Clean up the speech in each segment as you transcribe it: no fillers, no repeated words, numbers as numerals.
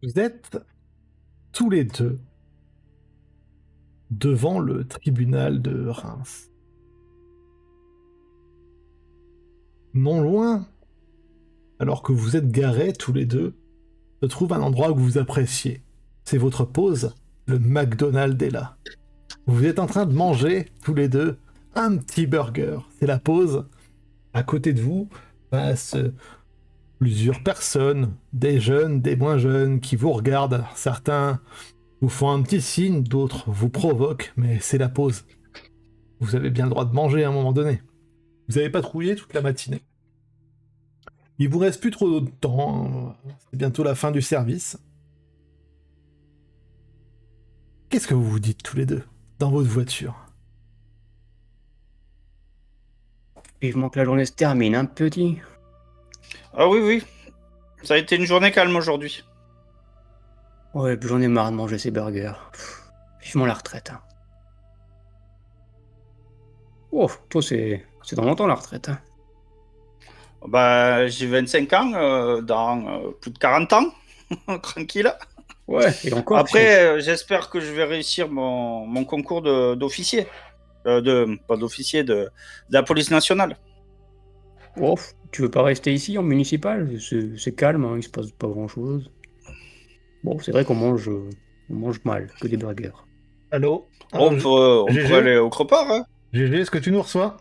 Vous êtes tous les deux devant le tribunal de Reims. Non loin, alors que vous êtes garés tous les deux, se trouve un endroit que vous appréciez. C'est votre pause, le McDonald's est là. Vous êtes en train de manger, tous les deux, un petit burger. C'est la pause. À côté de vous passent plusieurs personnes, des jeunes, des moins jeunes, qui vous regardent. Certains vous font un petit signe, d'autres vous provoquent, mais c'est la pause. Vous avez bien le droit de manger à un moment donné. Vous avez patrouillé toute la matinée. Il vous reste plus trop de temps, hein. C'est bientôt la fin du service. Qu'est-ce que vous vous dites tous les deux dans votre voiture? Vivement que la journée se termine, hein, petit. Ah oui, oui. Ça a été une journée calme aujourd'hui. Ouais, puis j'en ai marre de manger ces burgers. Vivement la retraite, hein. Oh, toi, c'est dans longtemps la retraite, hein. Bah, j'ai 25 ans, dans plus de 40 ans. Tranquille. Ouais, et encore. Après, j'espère que je vais réussir mon concours d'officier. Pas d'officier, de la police nationale. Oh, tu veux pas rester ici en municipal? C'est calme, hein, il se passe pas grand-chose. Bon, c'est vrai qu'on mange mal, que des burgers. Allô? On pourrait aller au Crepard, hein. GG, est-ce que tu nous reçois?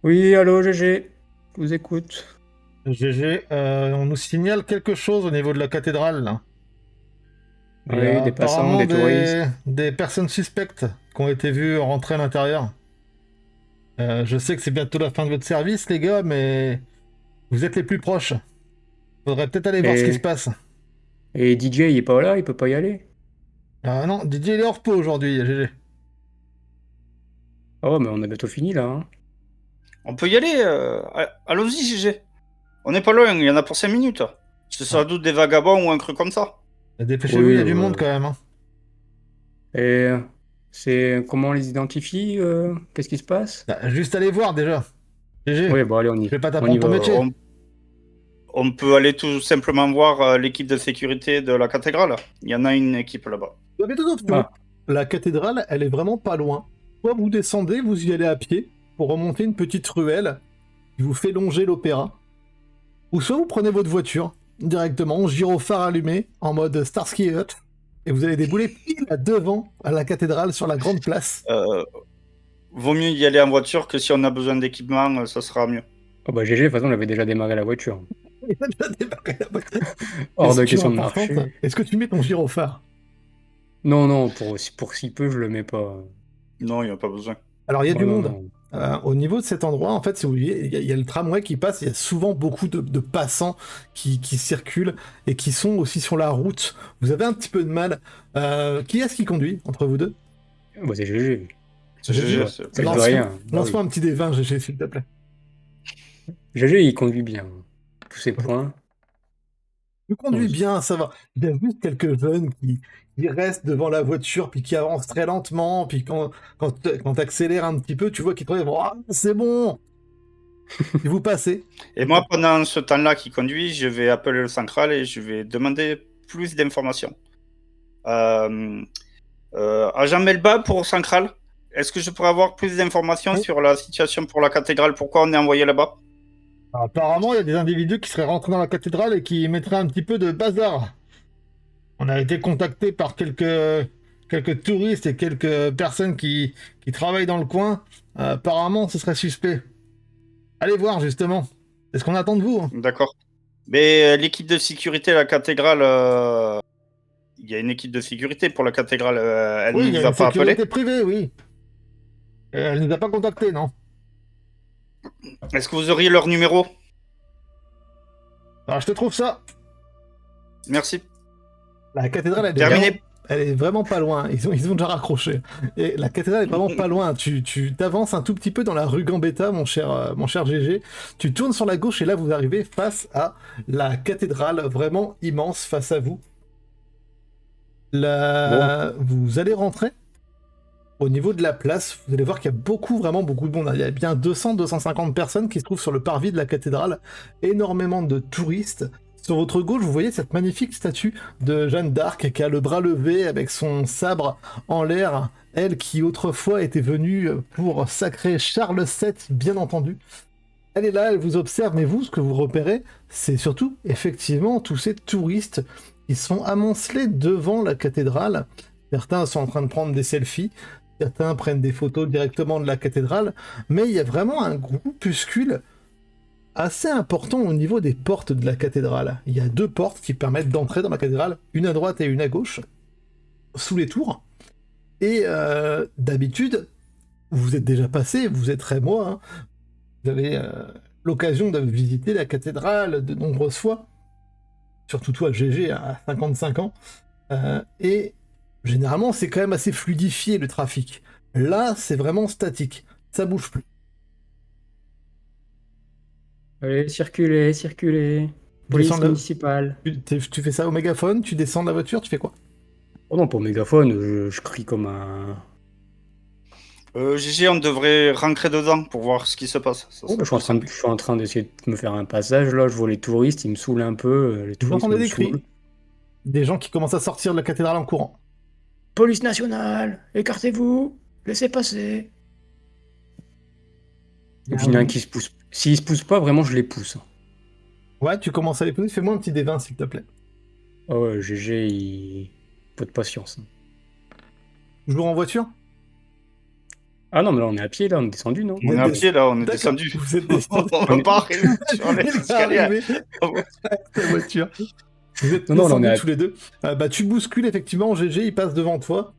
Oui, allô, GG, je vous écoute. GG, on nous signale quelque chose au niveau de la cathédrale, là. Il y Oui, a des passants, apparemment des touristes. des personnes suspectes qui ont été vues rentrer à l'intérieur. Je sais que c'est bientôt la fin de votre service, les gars, mais vous êtes les plus proches. Faudrait peut-être aller voir ce qui se passe. Et DJ, il est pas là, il peut pas y aller? Ah non, Didier, il est hors pot aujourd'hui, GG. Oh, mais on a bientôt fini, là, hein. On peut y aller. Allons-y, GG. On n'est pas loin, il y en a pour 5 minutes. C'est sans doute des vagabonds ou un truc comme ça. Dépêchez-vous, il y a du monde quand même, hein. Et c'est comment on les identifie? Qu'est-ce qui se passe? Bah, juste aller voir déjà. GG. Oui, bon, allez, on y Je vais pas on y t'apprendre ton va. métier. On peut aller tout simplement voir l'équipe de sécurité de la cathédrale. Il y en a une équipe là-bas. Vous avez deux options. Ah. La cathédrale, elle est vraiment pas loin. Soit vous descendez, vous y allez à pied pour remonter une petite ruelle qui vous fait longer l'opéra. Ou soit vous prenez votre voiture directement, gyrophare allumé, en mode Starsky et Hutch, et vous allez débouler pile à devant à la cathédrale sur la grande place. Vaut mieux y aller en voiture que si on a besoin d'équipement, ça sera mieux. Oh bah GG, de toute façon, on avait déjà démarré la voiture. Il a déjà débarqué la voiture. Hors de question de marcher. Est-ce que tu mets ton gyrophare? Non, pour si peu, je le mets pas. Non, il n'y a pas besoin. Alors, il y a du non, monde. non. Au niveau de cet endroit, en fait, si vous voyez, il y a le tramway qui passe, il y a souvent beaucoup de passants qui circulent et qui sont aussi sur la route. Vous avez un petit peu de mal. Qui est-ce qui conduit entre vous deux? Bah, c'est GG. C'est GG. Ça ne veut rien. Lance-moi un petit des 20, GG, s'il te plaît. GG, il conduit bien. Tous ses points. Tu conduis bien, ça va. Il y a juste quelques jeunes qui restent devant la voiture, puis qui avancent très lentement, puis quand t'accélères un petit peu, tu vois qu'ils te disent oh, c'est bon. Et vous passez. Et moi, pendant ce temps-là qui conduit, je vais appeler le central et je vais demander plus d'informations. Agent Melba pour central, est-ce que je pourrais avoir plus d'informations sur la situation pour la cathédrale? Pourquoi on est envoyé là-bas? Apparemment, il y a des individus qui seraient rentrés dans la cathédrale et qui mettraient un petit peu de bazar. On a été contacté par quelques touristes et quelques personnes qui travaillent dans le coin. Apparemment, ce serait suspect. Allez voir, justement. C'est ce qu'on attend de vous. Hein. D'accord. Mais l'équipe de sécurité à la cathédrale, il y a une équipe de sécurité pour la cathédrale. Elle oui, ne nous a pas appelé. Oui, il y a une sécurité privée, oui. Elle ne nous a pas contactés, non. Est-ce que vous auriez leur numéro? Alors, je te trouve ça. Merci. La cathédrale, elle est vraiment pas loin. Ils ont déjà raccroché. Et la cathédrale est vraiment pas loin. Tu t'avances un tout petit peu dans la rue Gambetta, mon cher GG. Tu tournes sur la gauche et là, vous arrivez face à la cathédrale, vraiment immense face à vous. Vous allez rentrer. Au niveau de la place, vous allez voir qu'il y a vraiment beaucoup de monde. Il y a bien 200-250 personnes qui se trouvent sur le parvis de la cathédrale. Énormément de touristes Sur votre gauche, vous voyez cette magnifique statue de Jeanne d'Arc qui a le bras levé avec son sabre en l'air. Elle qui autrefois était venue pour sacrer Charles VII, bien entendu. Elle est là, elle vous observe, mais vous, ce que vous repérez, c'est surtout effectivement tous ces touristes qui sont amoncelés devant la cathédrale. Certains sont en train de prendre des selfies, certains prennent des photos directement de la cathédrale, mais il y a vraiment un groupuscule assez important au niveau des portes de la cathédrale. Il y a 2 portes qui permettent d'entrer dans la cathédrale, une à droite et une à gauche, sous les tours. Et d'habitude, vous êtes déjà passé, vous êtes moi, hein, vous avez l'occasion de visiter la cathédrale de nombreuses fois, surtout toi, GG, à 55 ans, et généralement, c'est quand même assez fluidifié le trafic. Là, c'est vraiment statique, ça bouge plus. Allez, circulez, circulez. Police Descends de- municipale. Tu fais ça au mégaphone, tu descends de la voiture, tu fais quoi? Oh non, pour mégaphone, je crie comme un... GG, on devrait rentrer dedans pour voir ce qui se passe. Ça Oh, serait je suis en train d'essayer de me faire un passage, là, je vois les touristes, ils me saoulent un peu, les Vous touristes entendez me des cris, saoulent. des gens qui commencent à sortir de la cathédrale en courant. Police nationale, écartez-vous, laissez passer. Et puis il y en a un qui se pousse. S'ils se poussent pas, vraiment, je les pousse. Ouais, tu commences à les poser, fais-moi un petit D20 s'il te plaît. Ah ouais, GG, il... Peu de patience. Toujours en voiture? Ah non, mais là, on est à pied, là, on est descendu, non? On est à pied là, on est D'accord, descendu. vous êtes descendu. On va pas arriver sur les Il est escaliers. arrivé avec la voiture. Vous êtes Non, non, là, on descendus est à- tous les deux. Bah, tu bouscules effectivement, GG, il passe devant toi.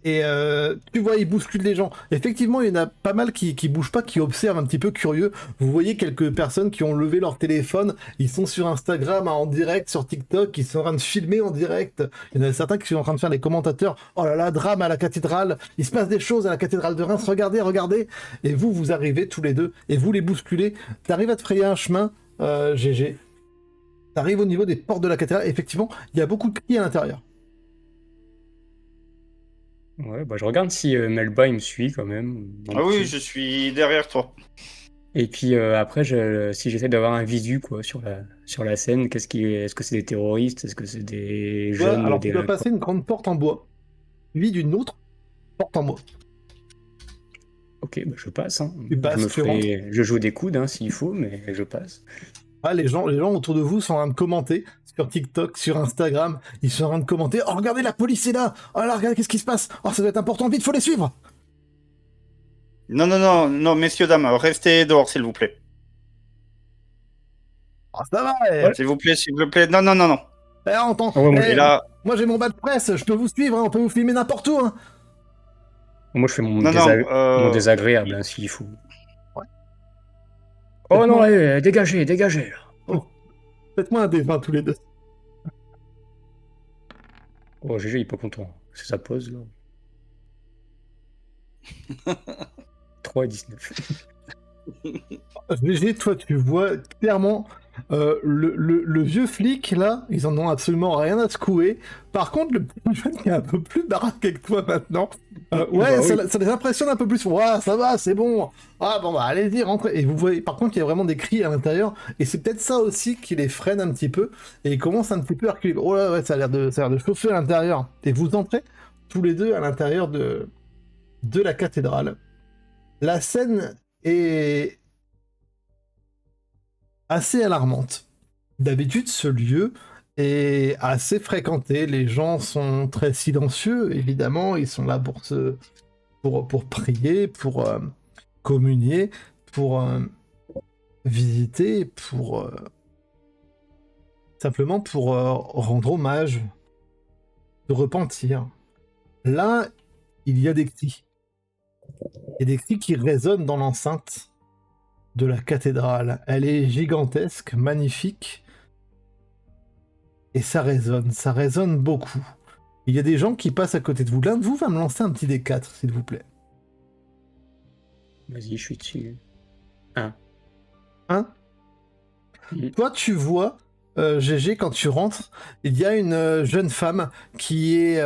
Tu vois, il bouscule les gens. Effectivement, il y en a pas mal qui bougent pas, qui observent un petit peu curieux. Vous voyez quelques personnes qui ont levé leur téléphone, ils sont sur Instagram en direct, sur TikTok, ils sont en train de filmer en direct. Il y en a certains qui sont en train de faire les commentateurs. Oh là là, drame à la cathédrale, il se passe des choses à la cathédrale de Reims, regardez, regardez. Et vous arrivez tous les deux, et vous les bousculez. T'arrives à te frayer un chemin, GG. T'arrives au niveau des portes de la cathédrale, effectivement, il y a beaucoup de cris à l'intérieur. Ouais, bah je regarde si Melba, il me suit quand même. Ah oui, je suis derrière toi. Et puis après, si j'essaie d'avoir un visu quoi, sur la scène, est-ce que c'est des terroristes? Est-ce que c'est des Ouais, jeunes alors tu dois délinquants? passer une grande porte en bois, suivie d'une autre porte en bois. Ok, bah je passe. Hein. Tu passes, Je joue des coudes hein, s'il faut, mais je passe. Ah, les gens autour de vous sont en train de commenter sur TikTok, sur Instagram. Ils sont en train de commenter. Oh, regardez, la police est là. Oh là, regardez, qu'est-ce qui se passe. Oh, ça doit être important. Vite, faut les suivre. Non, messieurs, dames, restez dehors, s'il vous plaît. Oh, ça va. Ouais. S'il vous plaît. Non. Eh, on entend. Ouais, moi, Eh, Et là, moi, j'ai mon bas de presse. Je peux vous suivre. Hein, on peut vous filmer n'importe où. Hein. Moi, je fais mon, Non, mon désagréable hein, s'il faut. Ouais. Oh non, Faites-moi- allez, dégagez, dégagez. Là. Faites-moi un D20 tous les deux. Oh, GG, il est pas content. C'est sa pause là. 3 et 19. VG, toi, tu vois clairement le vieux flic, là, ils en ont absolument rien à secouer. Par contre, le petit jeune qui est un peu plus baraqué que toi maintenant, ouais, Bah oui. ça les impressionne un peu plus. Ouais, ça va, c'est bon. Ah bon, bah allez-y, rentrez. Et vous voyez, par contre, il y a vraiment des cris à l'intérieur. Et c'est peut-être ça aussi qui les freine un petit peu. Et ils commencent un petit peu à reculer. Oh là, ouais, ça a l'air de chauffer à l'intérieur. Et vous entrez tous les deux à l'intérieur de la cathédrale. La scène est assez alarmante. D'habitude, ce lieu est assez fréquenté. Les gens sont très silencieux, évidemment. Ils sont là pour prier, pour communier, pour visiter, pour simplement pour rendre hommage, se repentir. Là, il y a des cris. Il y a des cris qui résonnent dans l'enceinte de la cathédrale. Elle est gigantesque, magnifique, et ça résonne beaucoup. Il y a des gens qui passent à côté de vous. L'un de vous va me lancer un petit D4, s'il vous plaît. Vas-y, je suis dessus. Hein? Mm. Toi, tu vois, GG, quand tu rentres, il y a une jeune femme qui est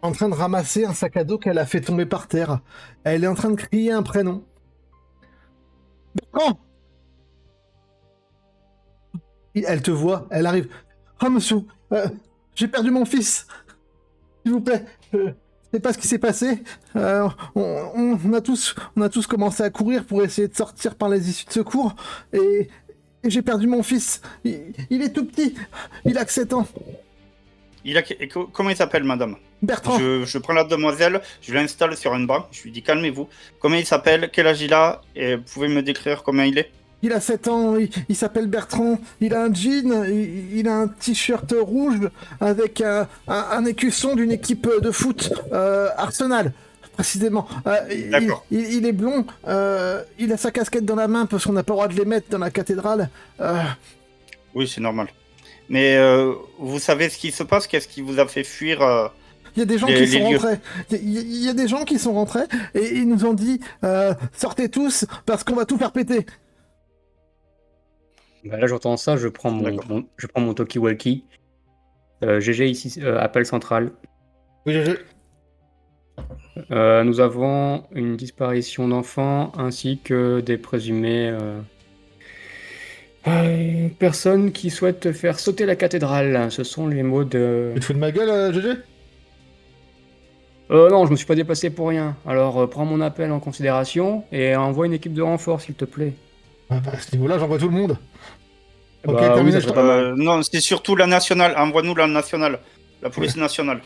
en train de ramasser un sac à dos qu'elle a fait tomber par terre. Elle est en train de crier un prénom. Bertrand! Elle te voit, elle arrive. Oh monsieur, j'ai perdu mon fils. S'il vous plaît, je sais pas ce qui s'est passé. On a tous commencé à courir pour essayer de sortir par les issues de secours. Et j'ai perdu mon fils. Il est tout petit. Il a que 7 ans. Comment il s'appelle, madame? Bertrand. Je prends la demoiselle, je l'installe sur un banc, je lui dis calmez-vous. Comment il s'appelle? Quel âge il a? Et vous pouvez me décrire comment il est? Il a 7 ans, il s'appelle Bertrand, il a un jean, il a un t-shirt rouge avec un écusson d'une équipe de foot, Arsenal, précisément. D'accord. Il est blond, il a sa casquette dans la main parce qu'on n'a pas le droit de les mettre dans la cathédrale. Oui, c'est normal. Mais vous savez ce qui se passe? Qu'est-ce qui vous a fait fuir Il y a des gens qui sont rentrés. Il y a des gens qui sont rentrés et ils nous ont dit sortez tous parce qu'on va tout faire péter. Bah là, j'entends ça, je prends mon talkie-walkie. GG ici, appel central. Oui, Nous avons une disparition d'enfants ainsi que des présumées personnes qui souhaitent faire sauter la cathédrale. Ce sont les mots de... Tu te fous de ma gueule, GG? Non, je me suis pas déplacé pour rien. Alors prends mon appel en considération et envoie une équipe de renfort, s'il te plaît. À ce niveau-là, j'envoie tout le monde. Ok, Bah oui, terminé. ça serait pas mal. Non, c'est surtout la nationale. Envoie-nous la nationale. La police nationale.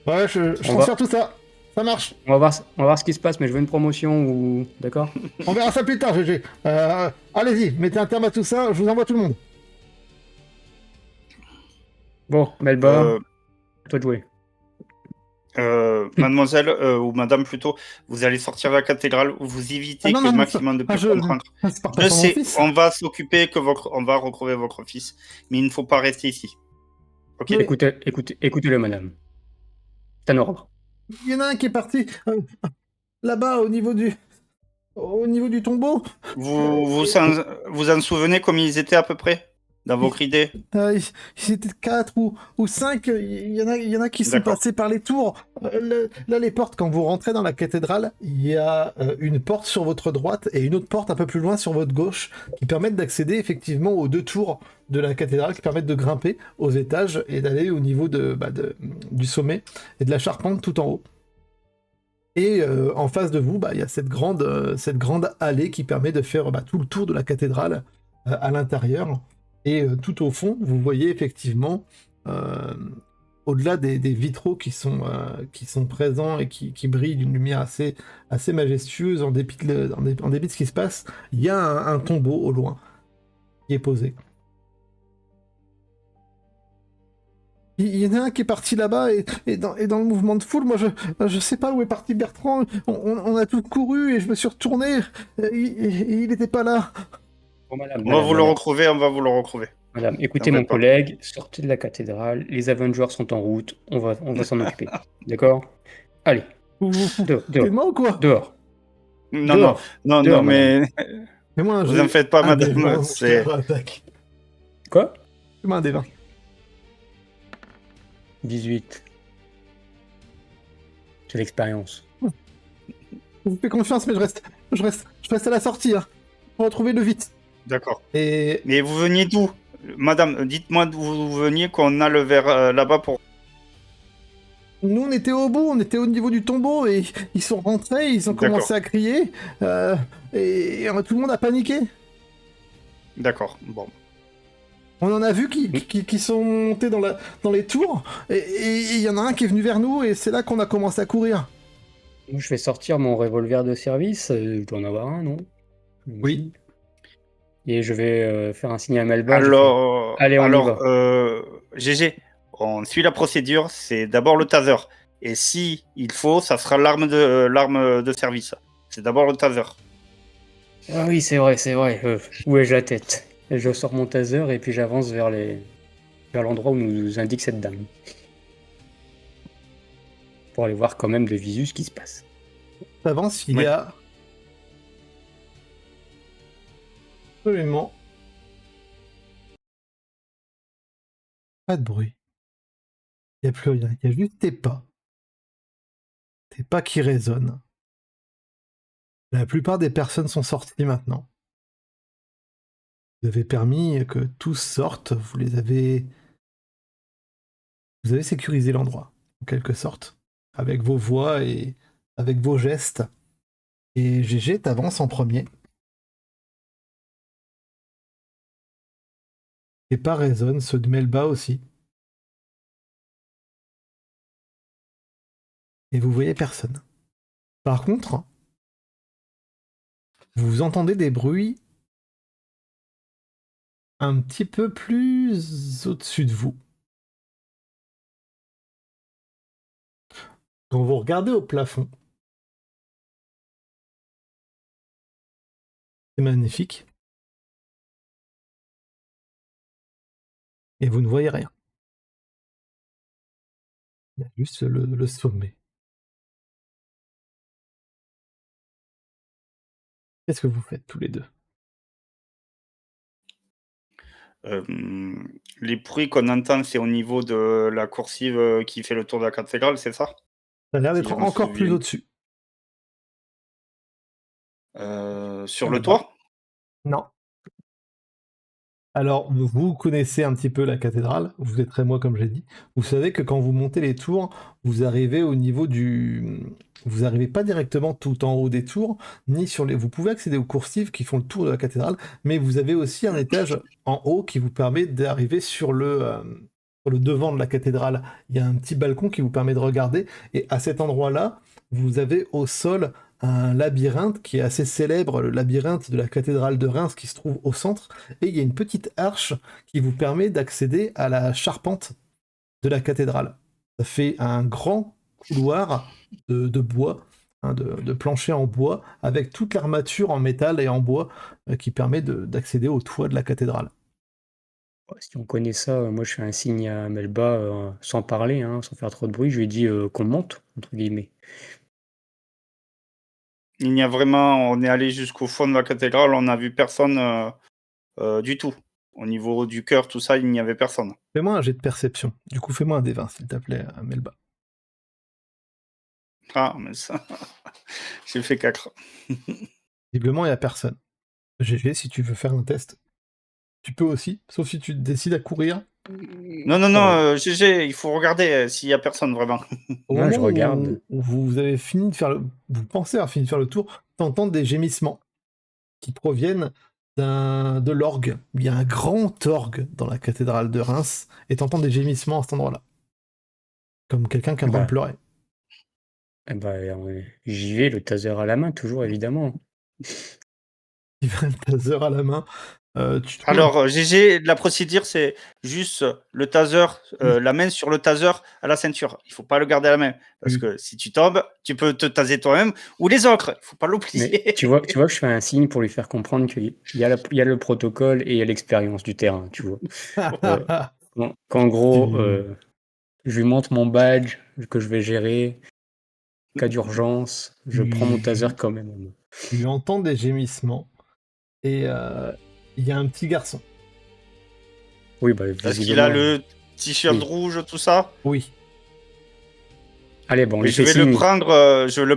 Ouais, je transfère tout ça. Ça marche. On va voir ce qui se passe, mais je veux une promotion ou... D'accord? On verra ça plus tard, GG. Allez-y, mettez un terme à tout ça, je vous envoie tout le monde. Bon, Melba, à toi de jouer. Mademoiselle, ou madame plutôt, vous allez sortir de la cathédrale où vous évitez que le maximum de personnes rentrent. Je sais, on va s'occuper on va retrouver votre fils, mais il ne faut pas rester ici. Ok. Écoutez-le, madame. C'est un ordre. Il y en a un qui est parti là-bas au niveau du tombeau. Vous en souvenez comme ils étaient à peu près dans votre idée? Ils étaient 4 ou 5, il y en a qui sont passés par les tours. Là, les portes, quand vous rentrez dans la cathédrale, il y a une porte sur votre droite et une autre porte un peu plus loin sur votre gauche qui permettent d'accéder effectivement aux 2 tours de la cathédrale, qui permettent de grimper aux étages et d'aller au niveau du sommet et de la charpente tout en haut. Et en face de vous, il y a cette grande allée qui permet de faire tout le tour de la cathédrale à l'intérieur. Et tout au fond, vous voyez effectivement, au-delà des vitraux qui sont présents et qui brillent d'une lumière assez majestueuse en dépit de ce qui se passe, il y a un tombeau au loin qui est posé. Il y en a un qui est parti là-bas et dans le mouvement de foule, moi je sais pas où est parti Bertrand, on a tout couru et je me suis retourné et il n'était pas là. Bon, madame, on va vous le retrouver. Madame, écoutez mon collègue, sortez de la cathédrale, les Avengers sont en route, on va s'en occuper. D'accord? Allez. Dehors. T'es de moi ou quoi? Dehors. Non, mais... Vous en faites pas, madame. Quoi? Fais-moi un des 20. 18. J'ai l'expérience. Je vous fais confiance, mais je reste à la sortie, hein. Pour retrouver le vite. D'accord. Mais vous veniez d'où? Madame, dites-moi d'où vous veniez, qu'on a le verre là-bas pour... Nous, on était au bout, on était au niveau du tombeau, et ils sont rentrés, ils ont commencé à crier, et tout le monde a paniqué. D'accord, bon. On en a vu qui sont montés dans les tours, et il y en a un qui est venu vers nous, et c'est là qu'on a commencé à courir. Je vais sortir mon revolver de service, je dois en avoir un, non? Oui. Et je vais faire un signe à Melba. Allez, on y va. GG, on suit la procédure, c'est d'abord le taser. Et si il faut, ça sera l'arme de service. C'est d'abord le taser. Ah oui, c'est vrai. Où ai-je la tête? Et je sors mon taser et puis j'avance vers l'endroit où nous indique cette dame. Pour aller voir quand même de visu ce qui se passe. T'avances, il y a... Absolument pas de bruit. Il n'y a plus rien. Il y a juste tes pas. Tes pas qui résonnent. La plupart des personnes sont sorties maintenant. Vous avez permis que tous sortent, vous avez sécurisé l'endroit, en quelque sorte, avec vos voix et avec vos gestes. Et GG, t'avances en premier. Et pas résonne, ceux de Melba aussi. Et vous voyez personne. Par contre, vous entendez des bruits un petit peu plus au-dessus de vous. Quand vous regardez au plafond, c'est magnifique. Et vous ne voyez rien. Il y a juste le sommet. Qu'est-ce que vous faites tous les deux? Les bruits qu'on entend, c'est au niveau de la coursive qui fait le tour de la cathédrale, c'est ça? Ça a l'air Si d'être je me encore plus souviens. au-dessus. Sur Ah, le là-bas. toit? Non. Alors, vous connaissez un petit peu la cathédrale, vous êtes très moi comme j'ai dit. Vous savez que quand vous montez les tours, vous arrivez au niveau du... Vous n'arrivez pas directement tout en haut des tours, ni sur les... Vous pouvez accéder aux coursives qui font le tour de la cathédrale, mais vous avez aussi un étage en haut qui vous permet d'arriver sur le devant de la cathédrale. Il y a un petit balcon qui vous permet de regarder, et à cet endroit-là, vous avez au sol un labyrinthe qui est assez célèbre, le labyrinthe de la cathédrale de Reims qui se trouve au centre, et il y a une petite arche qui vous permet d'accéder à la charpente de la cathédrale. Ça fait un grand couloir de bois, hein, de plancher en bois, avec toute l'armature en métal et en bois qui permet d'accéder au toit de la cathédrale. Ouais, si on connaît ça, moi je fais un signe à Melba sans parler, hein, sans faire trop de bruit. Je lui dis qu'on monte, entre guillemets. Il n'y a vraiment, on est allé jusqu'au fond de la cathédrale, on n'a vu personne du tout. Au niveau du cœur, tout ça, il n'y avait personne. Fais-moi un jet de perception. Du coup, fais-moi un D20, s'il te plaît, Melba. Ah, mais ça, j'ai fait 4. Visiblement, il n'y a personne. GG, si tu veux faire un test, tu peux aussi, sauf si tu décides à courir. Non, non, non, GG, il faut regarder s'il n'y a personne vraiment. Au Ouais, moment je regarde. où vous avez fini de faire vous pensez avoir fini de faire le tour, t'entends des gémissements qui proviennent de l'orgue. Il y a un grand orgue dans la cathédrale de Reims, et t'entends des gémissements à cet endroit-là. Comme quelqu'un qui est en train de Bah, pleurer. j'y vais, le taser à la main, toujours évidemment. Il va le taser à la main. Tu trouves Alors, GG, la procédure, c'est juste le taser, la main sur le taser à la ceinture. Il faut pas le garder à la main. Parce que si tu tombes, tu peux te taser toi-même ou les autres. Il faut pas Mais l'oublier. tu vois, je fais un signe pour lui faire comprendre qu'il y a, il y a le protocole et il y a l'expérience du terrain, tu vois. Qu'en gros, je lui montre mon badge que je vais gérer. Cas d'urgence, je prends mon taser quand même. Tu entends des gémissements, et il y a un petit garçon. Oui, bah Est-ce qu'il a visiblement. le t-shirt Oui. rouge, tout ça? Oui. Allez, bon, on lui Je fait vais le signe.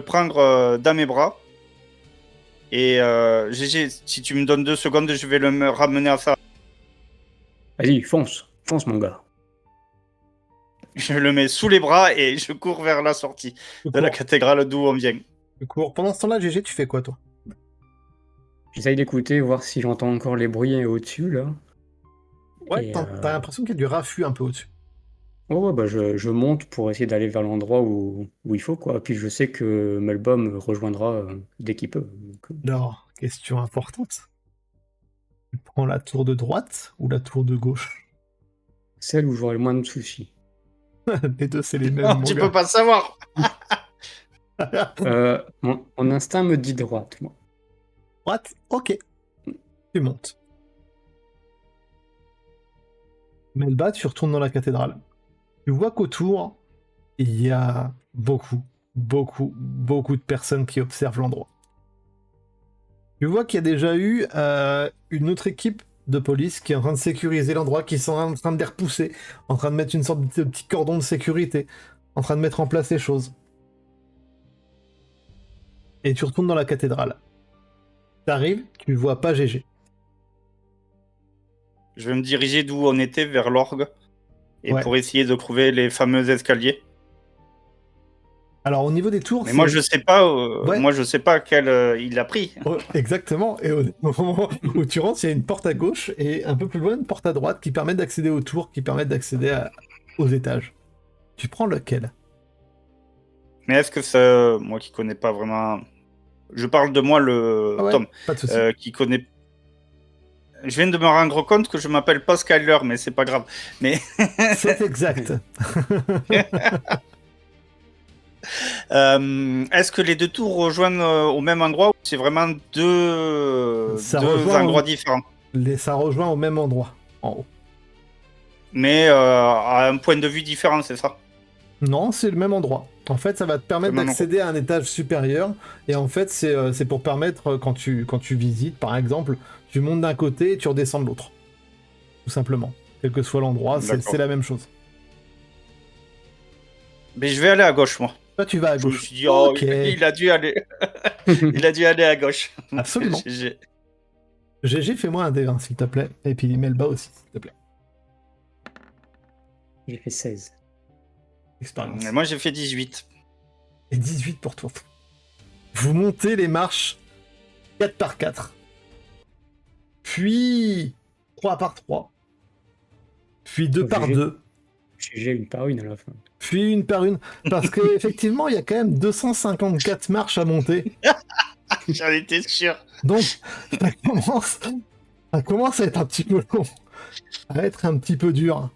prendre, dans mes bras. Et GG, si tu me donnes 2 secondes, je vais me ramener à ça. Vas-y, fonce, mon gars. Je le mets sous les bras et je cours vers la sortie Tu de la cours. cathédrale d'où on vient. Tu cours. Pendant ce temps-là, GG, tu fais quoi, toi? J'essaye d'écouter, voir si j'entends encore les bruits au-dessus, là. Ouais, Et t'as l'impression qu'il y a du raffut un peu au-dessus. ouais, bah je monte pour essayer d'aller vers l'endroit où il faut, quoi. Puis je sais que Melba me rejoindra dès qu'il peut. Donc, Alors, question importante. Tu prends la tour de droite ou la tour de gauche? celle où j'aurai le moins de soucis. Les deux, c'est les mêmes, Oh, mon tu gars. peux pas savoir. Mon instinct me dit droite, moi. Droite, ok. Tu montes. Melba, tu retournes dans la cathédrale. Tu vois qu'autour, il y a beaucoup, beaucoup, beaucoup de personnes qui observent l'endroit. Tu vois qu'il y a déjà eu une autre équipe de police qui est en train de sécuriser l'endroit, qui sont en train de les repousser, en train de mettre une sorte de petit cordon de sécurité, en train de mettre en place les choses. Et tu retournes dans la cathédrale. T'arrives, tu vois pas GG. Je vais me diriger d'où on était, vers l'orgue, et Ouais. pour essayer de trouver les fameux escaliers. Alors au niveau des tours, Mais moi, je sais pas, Ouais. moi, je sais pas quel il a pris. Ouais, exactement. Et au moment où tu rentres, il y a une porte à gauche et un peu plus loin une porte à droite qui permet d'accéder aux tours, qui permettent d'accéder aux étages. Tu prends lequel? Mais est-ce que ça, moi qui connais pas vraiment, je parle de moi, le Ah ouais, Tom, pas de souci. qui connaît. Je viens de me rendre compte que je m'appelle pas Skyler, mais c'est pas grave. Mais C'est exact. est-ce que les deux tours rejoignent au même endroit ou c'est vraiment deux Ça deux rejoint endroits différents, Ça rejoint au même endroit, en haut. mais à un point de vue différent, c'est ça? Non, c'est le même endroit. En fait, ça va te permettre Le même d'accéder à un étage supérieur. Et en fait, c'est pour permettre, quand tu visites, par exemple, tu montes d'un côté et tu redescends de l'autre. Tout simplement. Quel que soit l'endroit, D'accord. c'est la même chose. Mais je vais aller à gauche, moi. Toi, tu vas à Je me gauche. suis dit, oh, Ok. il a dû aller, il a dû aller à gauche. Absolument. GG. GG, fais-moi un D20, s'il te plaît. Et puis Melba aussi, s'il te plaît. J'ai fait 16. Expérience. Et moi, j'ai fait 18. Et 18 pour toi. Vous montez les marches 4 par 4. Puis 3 par 3. Puis 2 par GG. 2. J'ai une par une à la fin. Puis une par une. Parce qu'effectivement, il y a quand même 254 marches à monter. J'en étais sûr. Donc, ça commence à être un petit peu long. À être un petit peu dur.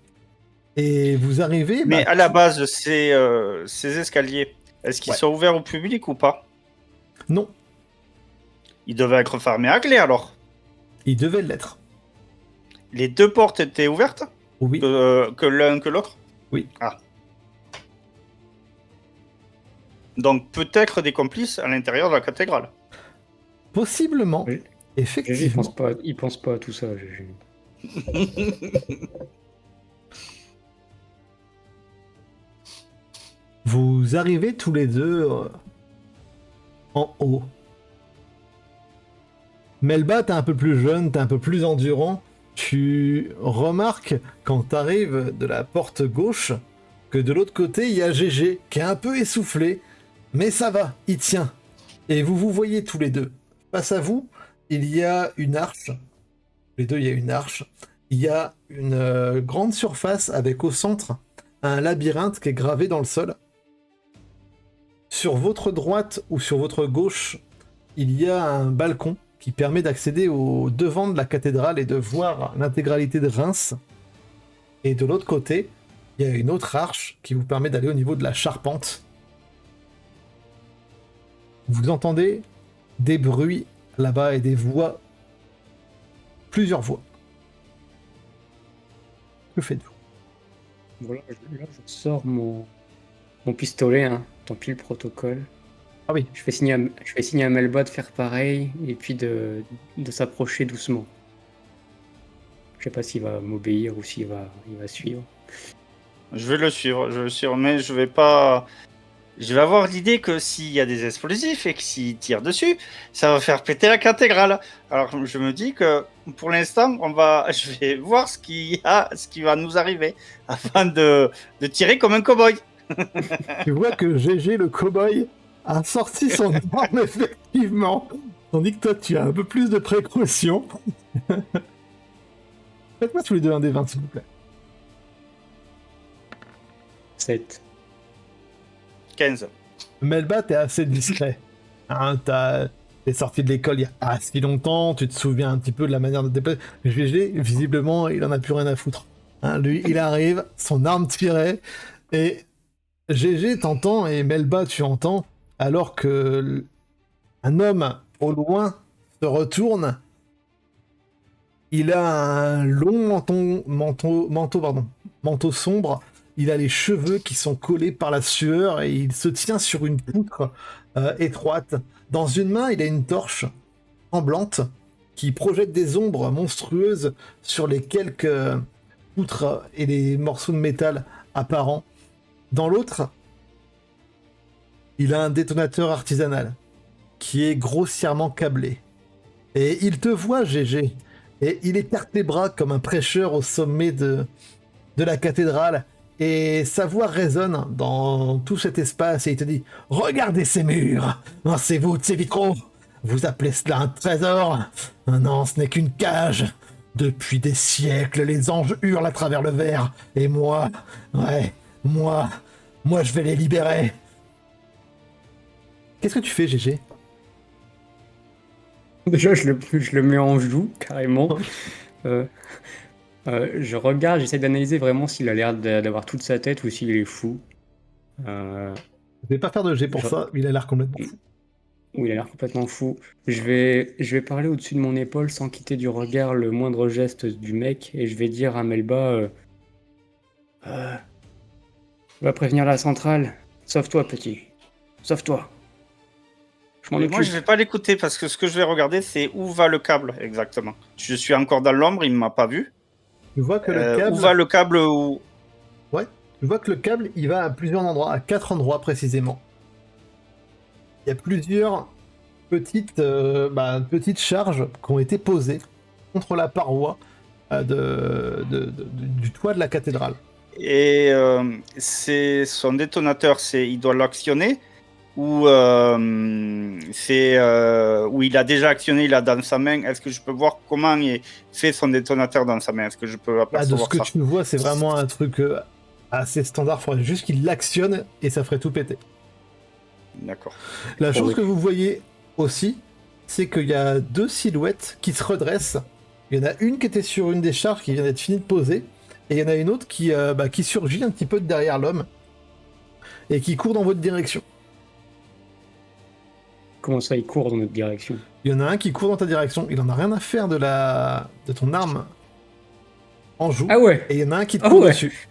Et vous arrivez... Mais bah, à la base, ces escaliers, est-ce qu'ils Ouais. sont ouverts au public ou pas? Non, Ils devaient être fermés à clé alors. il devait l'être. Les deux portes étaient ouvertes, Oui. que l'un que l'autre? Oui. Ah. Donc peut-être des complices à l'intérieur de la cathédrale. Possiblement. Oui. GG, Effectivement. il pense pas à tout ça, GG. Vous arrivez tous les deux en haut. Melba, t'es un peu plus jeune, t'es un peu plus endurant. Tu remarques, quand t'arrives de la porte gauche, que de l'autre côté, il y a GG, qui est un peu essoufflé, mais ça va, il tient. Et vous vous voyez tous les deux. Face à vous, il y a une arche. Les deux, il y a une arche. Il y a une grande surface avec au centre un labyrinthe qui est gravé dans le sol. Sur votre droite ou sur votre gauche, il y a un balcon qui permet d'accéder au devant de la cathédrale et de voir l'intégralité de Reims. Et de l'autre côté, il y a une autre arche qui vous permet d'aller au niveau de la charpente. Vous entendez des bruits là-bas et des voix. Plusieurs voix. Que faites-vous? Voilà, là, je sors mon pistolet, hein, tant pis le protocole. Ah oui, Je fais signer à Melba de faire pareil et puis de s'approcher doucement. Je sais pas s'il va m'obéir ou il va suivre. Je vais le suivre, mais je vais pas. Je vais avoir l'idée que s'il y a des explosifs et que s'ils tirent dessus, ça va faire péter la cathédrale. Alors je me dis que pour l'instant, je vais voir ce qui va nous arriver afin de tirer comme un cow-boy. tu vois que GG le cowboy a sorti son arme effectivement, tandis que toi tu as un peu plus de précaution. Faites-moi tous les deux un des 20 s'il vous plaît. 7. 15. Melba, t'es assez discret. Hein, t'es sorti de l'école il y a pas si longtemps, tu te souviens un petit peu de la manière de te déplacer. GG, visiblement, il en a plus rien à foutre. Hein, lui, il arrive, son arme tirée, et GG t'entends, et Melba, tu entends, alors que un homme au loin se retourne. Il a un long manteau sombre. Il a les cheveux qui sont collés par la sueur et il se tient sur une poutre étroite. Dans une main, il a une torche tremblante qui projette des ombres monstrueuses sur les quelques poutres et les morceaux de métal apparents. Dans l'autre, il a un détonateur artisanal qui est grossièrement câblé. Et il te voit, GG. Et il écarte les bras comme un prêcheur au sommet de la cathédrale. Et sa voix résonne dans tout cet espace et il te dit « Regardez ces murs, ces voûtes, ces vitraux. Vous appelez cela un trésor? Non, ce n'est qu'une cage. Depuis des siècles, les anges hurlent à travers le verre. Et moi, moi, je vais les libérer. » Qu'est-ce que tu fais, GG? Déjà, je le mets en joue, carrément. Je regarde, j'essaie d'analyser vraiment s'il a l'air d'avoir toute sa tête ou s'il est fou. Je vais pas faire de G pour ça, il a l'air complètement fou. Oui, il a l'air complètement fou. Je vais parler au-dessus de mon épaule sans quitter du regard le moindre geste du mec et je vais dire à Melba va prévenir la centrale. Sauve-toi, petit. Sauve-toi. Je m'en Mais occupe. moi, je vais pas l'écouter parce que ce que je vais regarder, c'est où va le câble exactement. Je suis encore dans l'ombre, il m'a pas vu. Tu vois que le câble... Où va le câble où... Ouais, tu vois que le câble, il va à plusieurs endroits, à 4 endroits précisément. Il y a plusieurs petites charges qui ont été posées contre la paroi du toit de la cathédrale. Et c'est son détonateur, il doit l'actionner ou où il a déjà actionné, il a dans sa main. Est-ce que je peux voir comment il fait son détonateur dans sa main? Est-ce que je peux De apercevoir ce que ça? tu vois, c'est vraiment un truc assez standard. Il faudrait juste qu'il l'actionne et ça ferait tout péter. D'accord. La chose que vous voyez aussi, c'est qu'il y a 2 silhouettes qui se redressent. Il y en a une qui était sur une des charges qui vient d'être finie de poser, et il y en a une autre qui surgit un petit peu de derrière l'homme et qui court dans votre direction. Comment ça, il court dans notre direction? Il y en a un qui court dans ta direction, il en a rien à faire de ton arme en joue. Ah ouais. Et il y en a un qui te court dessus.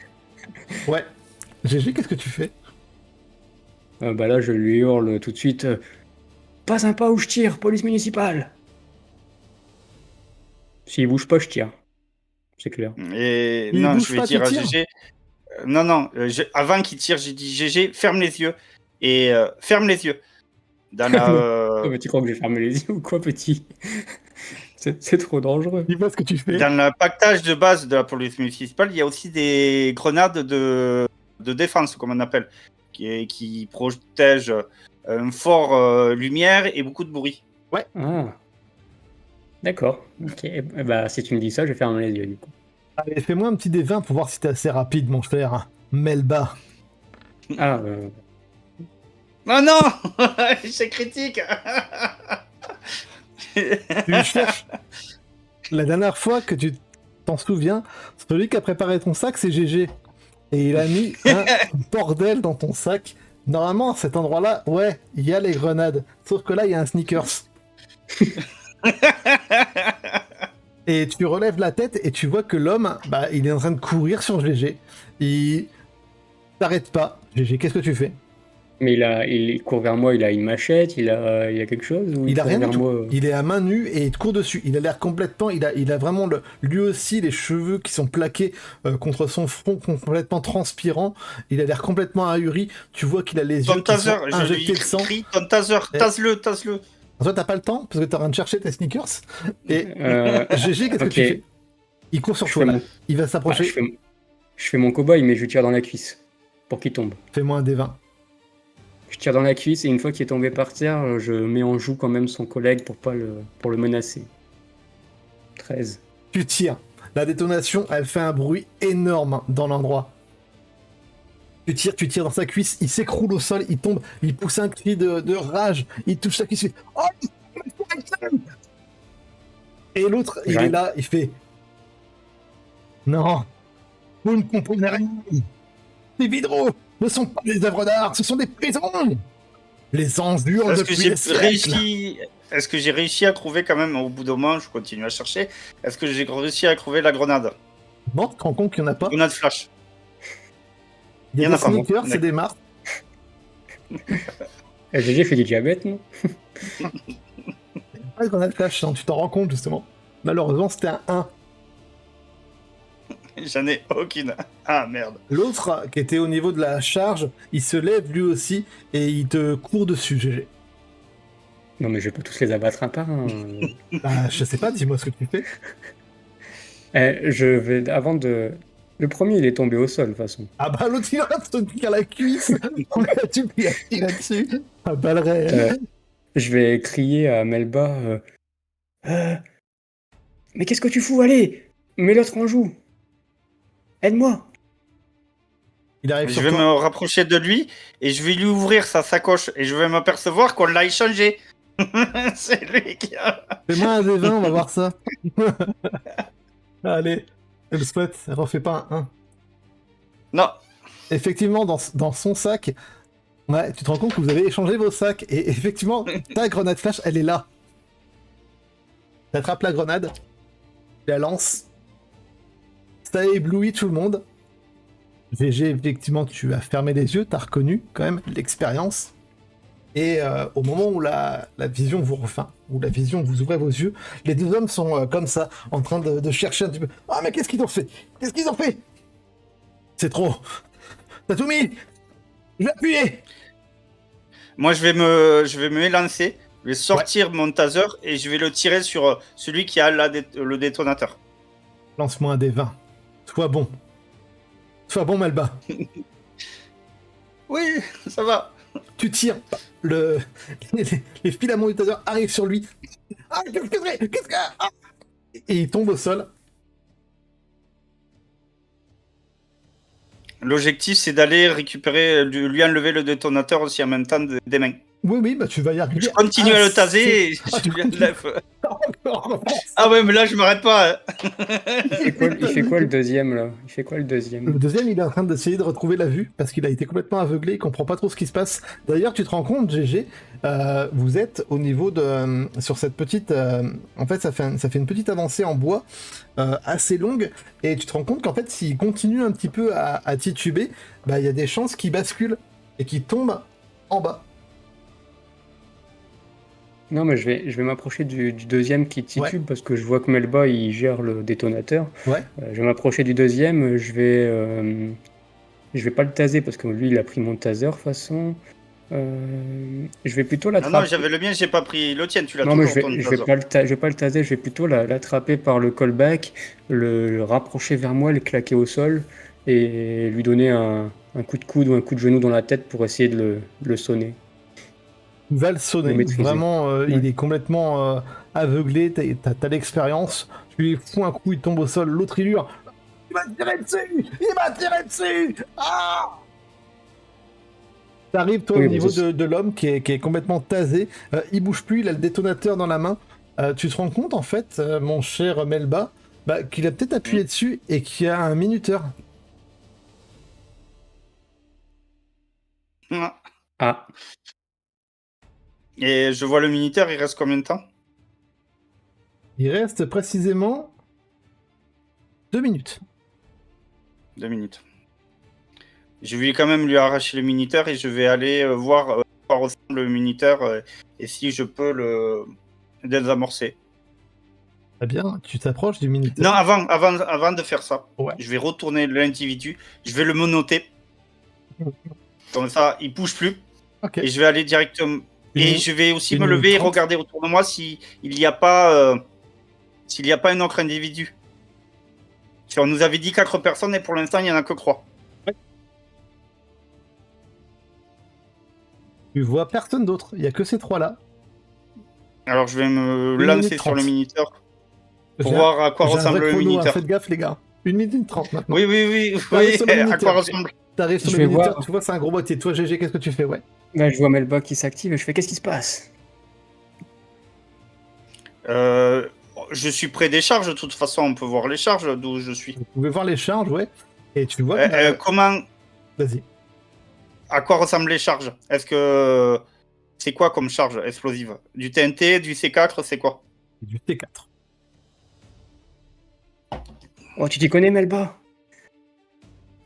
Ouais. GG, qu'est-ce que tu fais? Bah là, je lui hurle tout de suite pas sympa où je tire, police municipale. S'il bouge pas, je tire. C'est clair. Et Il non, bouge je vais pas, dire à tu tires GG. Non, avant qu'il tire, j'ai dit GG, ferme les yeux. Et ferme les yeux. Dans la, Mais tu crois que je vais fermer les yeux ou quoi, petit? C'est trop dangereux. Dis-moi ce que tu fais. dans le pactage de base de la police municipale, il y a aussi des grenades de défense, comme on appelle, qui protègent un fort lumière et beaucoup de bruit. Ah. D'accord. Ok. Bah, si tu me dis ça, je vais fermer les yeux, du coup. Allez, fais-moi un petit D20 pour voir si t'es assez rapide, mon cher Melba. Ah, Oh non c'est critique. Tu cherches. La dernière fois que tu t'en souviens, celui qui a préparé ton sac, c'est GG. Et il a mis un bordel dans ton sac. Normalement, à cet endroit-là, ouais, il y a les grenades. Sauf que là, il y a un sneakers. Et tu relèves la tête et tu vois que l'homme, il est en train de courir sur GG. Il t'arrête pas. GG, qu'est-ce que tu fais? mais il court vers moi, il a une machette, il a quelque chose ou Il a court rien du vers tout. moi Il est à main nue et il te court dessus. Il a l'air complètement. Il a vraiment lui aussi les cheveux qui sont plaqués contre son front complètement transpirant. Il a l'air complètement ahuri. Tu vois qu'il a les Ton yeux qui taser, sont je lui injectés de sang. crie, ton taser, tase-le. Toi, t'as pas le temps parce que t'es en train de chercher tes sneakers. Et GG, qu'est-ce que tu fais? Il court sur toi là. Il va s'approcher. Je fais mon cow-boy, mais je lui tire dans la cuisse pour qu'il tombe. Fais-moi un D20. Je tire dans la cuisse et une fois qu'il est tombé par terre, je mets en joue quand même son collègue pour le menacer. 13. Tu tires. La détonation, elle fait un bruit énorme dans l'endroit. Tu tires dans sa cuisse, il s'écroule au sol, il tombe, il pousse un cri de rage, il touche sa cuisse, il fait « Oh !» Et l'autre, il est là, il fait « Non, vous ne comprenez rien. Les vitraux ne sont pas des œuvres d'art, ce sont des prisons. Les anges hurlent depuis des siècles. » Est-ce que j'ai réussi à trouver quand même, au bout d'un moment, je continue à chercher, est-ce que j'ai réussi à trouver la grenade? Non, tu te rends compte qu'il n'y en a pas. Grenade flash. Il y a des sneakers, c'est des marques. GG fait du diabète, non? Pas de grenade flash, tu t'en rends compte justement. Malheureusement, c'était un 1. J'en ai aucune. Ah merde. L'autre, qui était au niveau de la charge, il se lève lui aussi et il te court dessus, GG. Non, mais je vais pas tous les abattre un par un. Bah, je sais pas, dis-moi ce que tu fais. Je vais. Avant de. Le premier, il est tombé au sol, de toute façon. Ah bah l'autre il rate son truc à la cuisse. Tu peux tirer là-dessus. Ah balle réelle. Je vais crier à Melba. Mais qu'est-ce que tu fous? Allez, mets l'autre en joue. Aide-moi. Il arrive Je sur vais toi. me rapprocher de lui et je vais lui ouvrir sa sacoche et je vais m'apercevoir qu'on l'a échangé. C'est lui qui a... Fais-moi un des 20, on va voir ça. Allez, le sweat, refais pas un 1. Non, Effectivement, dans son sac, ouais, tu te rends compte que vous avez échangé vos sacs. Et effectivement, ta grenade flash, elle est là. T'attrapes la grenade, tu la lances. Ça éblouit tout le monde. VG, effectivement, tu as fermé les yeux, t'as reconnu quand même l'expérience. Et au moment où la vision vous refait, où la vision vous ouvrez vos yeux, les deux hommes sont comme ça, en train de chercher un petit peu. Ah, mais qu'est-ce qu'ils ont fait? Qu'est-ce qu'ils ont fait? C'est trop. T'as tout mis? Je vais appuyer. moi je vais me élancer, je vais sortir mon taser et je vais le tirer sur celui qui a le détonateur. Lance-moi un des 20. Sois bon. Sois bon, Melba. Oui, ça va. Tu tires. Les filaments du taser arrivent sur lui. Ah, qu'est-ce que c'est? Qu'est-ce que... Ah. Et il tombe au sol. L'objectif c'est d'aller récupérer, lui enlever le détonateur aussi en même temps des mains. Oui, oui, bah tu vas y arriver. Je continue à le taser et Ah, je tu lui continues. enlève. Encore. Ah ouais, mais là je m'arrête pas. Hein. Il fait quoi le deuxième, là? Il fait quoi le deuxième? Le deuxième, il est en train d'essayer de retrouver la vue parce qu'il a été complètement aveuglé, il comprend pas trop ce qui se passe. D'ailleurs, tu te rends compte, GG, vous êtes au niveau de sur cette petite, en fait, ça fait une petite avancée en bois assez longue, et tu te rends compte qu'en fait, s'il continue un petit peu à tituber, bah il y a des chances qu'il bascule et qu'il tombe en bas. Non, mais je vais m'approcher du deuxième qui titube Ouais. parce que je vois que Melba il gère le détonateur. Ouais. Je vais m'approcher du deuxième. Je vais pas le taser parce que lui il a pris mon taser de toute façon. Je vais plutôt Non, l'attraper. non, j'avais le mien, j'ai pas pris le tien, tu l'as Non, mais toujours ton je vais taser. pas le taser. Je vais plutôt l'attraper par le callback, le rapprocher vers moi, le claquer au sol et lui donner un coup de coude ou un coup de genou dans la tête pour essayer de le sonner. Il va le sonner, Le maîtriser. vraiment, Ouais. il est complètement aveuglé, t'as l'expérience, tu lui fous un coup, il tombe au sol, l'autre il hurle. Il m'a tiré dessus! Il m'a tiré dessus! Ah! T'arrives toi Oui, au mais niveau je- de l'homme qui est complètement tasé, il bouge plus, il a le détonateur dans la main. Tu te rends compte en fait, mon cher Melba, bah, qu'il a peut-être appuyé dessus et qu'il y a un minuteur. Ah, Et je vois le militaire, il reste combien de temps? Il reste précisément 2 minutes. 2 minutes. Je vais quand même lui arracher le minuteur et je vais aller voir à quoi ressemble le minuteur et si je peux le désamorcer. Très bien, tu t'approches du minuteur. Non, avant de faire ça, Ouais. je vais retourner l'individu, je vais le menotter. Comme ça, il bouge plus. Ok. Et je vais aller directement. Et Une- je vais aussi une me lever et minute 30. regarder autour de moi s'il n'y a pas un autre individu. Si on nous avait dit 4 personnes et pour l'instant il n'y en a que 3. Tu vois personne d'autre, il y a que ces trois-là. Alors je vais me Une lancer minute sur le 30. minuteur pour J'ai voir à quoi j'ai un ressemble vrai le chrono, hein, minuteur. faites gaffe les gars. 1 minute 30 maintenant. Oui, oui, oui, T'arrives oui. sur le À minuteur. quoi ressemble? T'arrives sur Je le vais minuteur, voir. tu vois c'est un gros boîtier. Toi GG, qu'est-ce que tu fais? Ouais. là je vois Melba qui s'active et je fais qu'est-ce qui se passe? Je suis près des charges, de toute façon on peut voir les charges d'où je suis. Vous pouvez voir les charges, ouais. Et tu vois que... Comment, Vas-y. à quoi ressemblent les charges? Est-ce que c'est quoi comme charge explosive? Du TNT, du C4, c'est quoi? C'est du T4. Oh, tu t'y connais, Melba?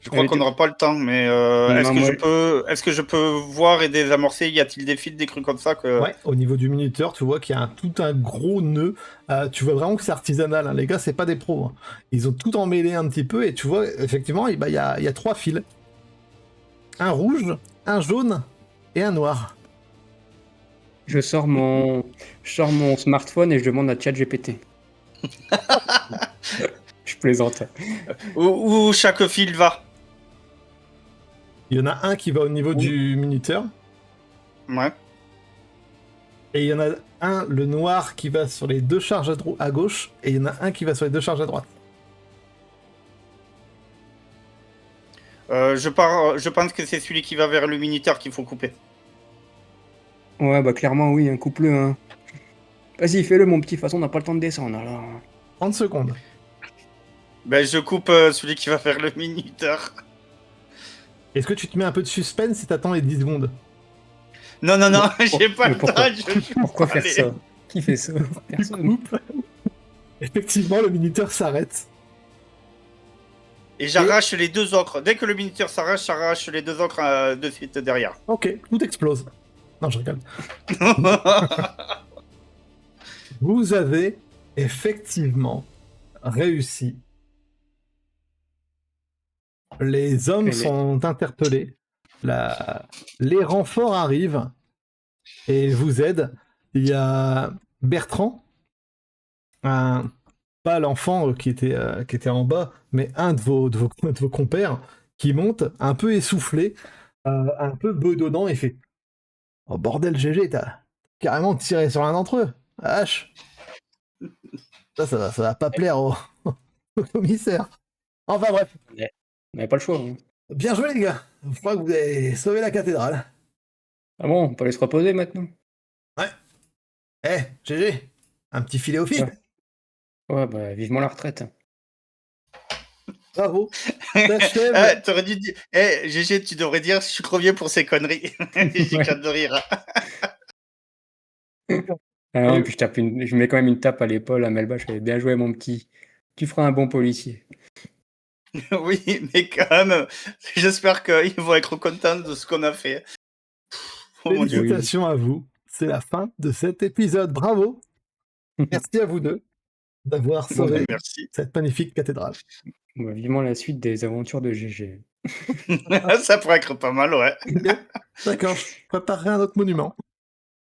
Je crois qu'on n'aura pas le temps, mais est-ce que je peux voir et désamorcer? Y a-t-il des fils, des trucs comme ça que... Ouais, au niveau du minuteur, tu vois qu'il y a tout un gros nœud. Tu vois vraiment que c'est artisanal, hein. Les gars, c'est pas des pros, hein. Ils ont tout emmêlé un petit peu et tu vois, effectivement, il y a 3 fils. Un rouge, un jaune et un noir. Je sors mon smartphone et je demande à ChatGPT. Je plaisante. Où chaque fil va. Il y en a un qui va au niveau Oui. du minuteur, Ouais. et il y en a un, le noir, qui va sur les deux charges à gauche, et il y en a un qui va sur les deux charges à droite. Je pense que c'est celui qui va vers le minuteur qu'il faut couper. Ouais, bah clairement, oui, hein, coupe-le. Hein. Vas-y, fais-le, mon petit. De toute façon, on n'a pas le temps de descendre. Alors. 30 secondes. Ben, je coupe celui qui va vers le minuteur. Est-ce que tu te mets un peu de suspense si t'attends les 10 secondes? Non, non, non, Pour- j'ai pas mais le pourquoi temps. Pourquoi faire Allez. ça? Qui fait ça? Tu Personne. coupes. Effectivement, le minuteur s'arrête. Et j'arrache les deux autres. Dès que le minuteur s'arrache, j'arrache les deux autres de suite derrière. Ok, tout explose. Non, je rigole. Vous avez effectivement réussi. Les hommes Et les- sont interpellés. Les renforts arrivent et vous aident. Il y a Bertrand, pas l'enfant qui était en bas, mais un de vos compères qui monte un peu essoufflé, un peu bedonnant et fait Oh bordel, GG, t'as carrément tiré sur l'un d'entre eux. H. Ça va pas plaire au commissaire. Enfin bref, On n'avait pas le choix. Hein. bien joué les gars. Je crois que vous avez sauvé la cathédrale. Ah bon, on peut aller se reposer maintenant? Eh, GG, un petit filet au fil. Ouais, bah vivement la retraite. Bravo. T'achèves. Ah, t'aurais dû dire. GG, tu devrais dire je suis crevier pour ces conneries. J'éclate de rire. Ah non, puis je mets quand même une tape à l'épaule à Melba. Je fais bien joué, mon petit. Tu feras un bon policier. Oui, mais quand même, j'espère qu'ils vont être contents de ce qu'on a fait. Oh mon Dieu. Félicitations à vous. C'est la fin de cet épisode. Bravo. Merci à vous deux d'avoir sauvé Merci. cette magnifique cathédrale. Bah, vivement la suite des aventures de GG. Ça pourrait être pas mal, ouais. D'accord, je préparerai un autre monument.